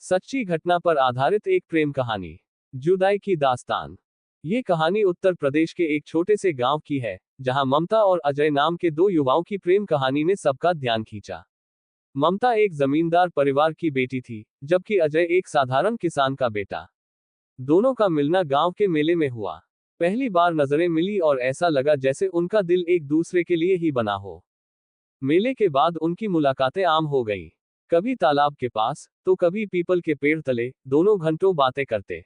सच्ची घटना पर आधारित एक प्रेम कहानी, जुदाई की दास्तान। ये कहानी उत्तर प्रदेश के एक छोटे से गांव की है, जहां ममता और अजय नाम के दो युवाओं की प्रेम कहानी ने सबका ध्यान खींचा। ममता एक जमींदार परिवार की बेटी थी, जबकि अजय एक साधारण किसान का बेटा। दोनों का मिलना गांव के मेले में हुआ। पहली बार नजरें मिली और ऐसा लगा जैसे उनका दिल एक दूसरे के लिए ही बना हो। मेले के बाद उनकी मुलाकातें आम हो गईं। कभी तालाब के पास, तो कभी पीपल के पेड़ तले, दोनों घंटों बातें करते।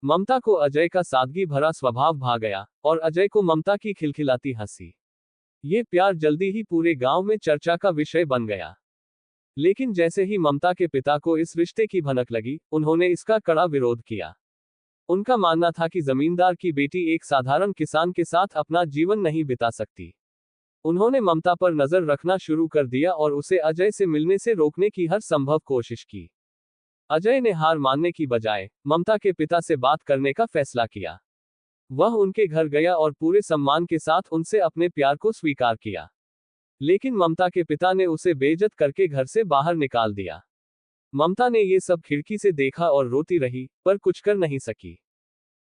ममता को अजय का सादगी भरा स्वभाव भा गया, और अजय को ममता की खिलखिलाती हंसी। ये प्यार जल्दी ही पूरे गांव में चर्चा का विषय बन गया। लेकिन जैसे ही ममता के पिता को इस रिश्ते की भनक लगी, उन्होंने इसका कड़ा विरोध किया। उनका मानना था कि जमींदार की बेटी एक साधारण किसान के साथ अपना जीवन नहीं बिता सकती। उन्होंने ममता पर नजर रखना शुरू कर दिया और उसे अजय से मिलने से रोकने की हर संभव कोशिश की। अजय ने हार मानने की बजाय ममता के पिता से बात करने का फैसला किया। वह उनके घर गया और पूरे सम्मान के साथ उनसे अपने प्यार को स्वीकार किया। लेकिन ममता के पिता ने उसे बेइज्जत करके घर से बाहर निकाल दिया। ममता ने ये सब खिड़की से देखा और रोती रही, पर कुछ कर नहीं सकी।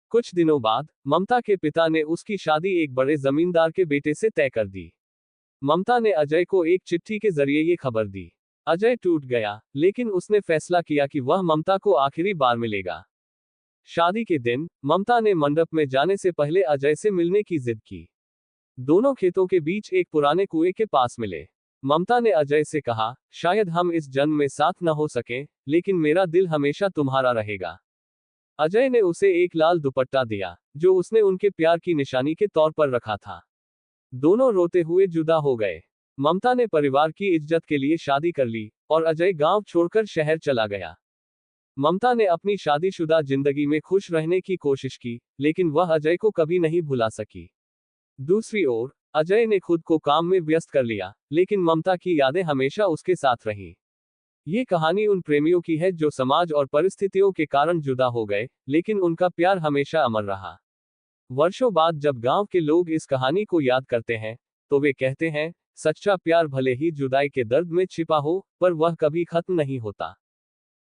कुछ दिनों बाद ममता के पिता ने उसकी शादी एक बड़े जमींदार के बेटे से तय कर दी। ममता ने अजय को एक चिट्ठी के जरिए ये खबर दी। अजय टूट गया, लेकिन उसने फैसला किया कि वह ममता को आखिरी बार मिलेगा। शादी के दिन ममता ने मंडप में जाने से पहले अजय से मिलने की जिद की। दोनों खेतों के बीच एक पुराने कुएं के पास मिले। ममता ने अजय से कहा, शायद हम इस जन्म में साथ न हो सकें, लेकिन मेरा दिल हमेशा तुम्हारा रहेगा। अजय ने उसे एक लाल दुपट्टा दिया, जो उसने उनके प्यार की निशानी के तौर पर रखा था। दोनों रोते हुए जुदा हो गए। ममता ने परिवार की इज्जत के लिए शादी कर ली, और अजय गांव छोड़कर शहर चला गया। ममता ने अपनी शादीशुदा जिंदगी में खुश रहने की कोशिश की, लेकिन वह अजय को कभी नहीं भुला सकी। दूसरी ओर अजय ने खुद को काम में व्यस्त कर लिया, लेकिन ममता की यादें हमेशा उसके साथ रहीं। ये कहानी उन प्रेमियों की है जो समाज और परिस्थितियों के कारण जुदा हो गए, लेकिन उनका प्यार हमेशा अमर रहा। वर्षों बाद जब गांव के लोग इस कहानी को याद करते हैं, तो वे कहते हैं, सच्चा प्यार भले ही जुदाई के दर्द में छिपा हो, पर वह कभी खत्म नहीं होता।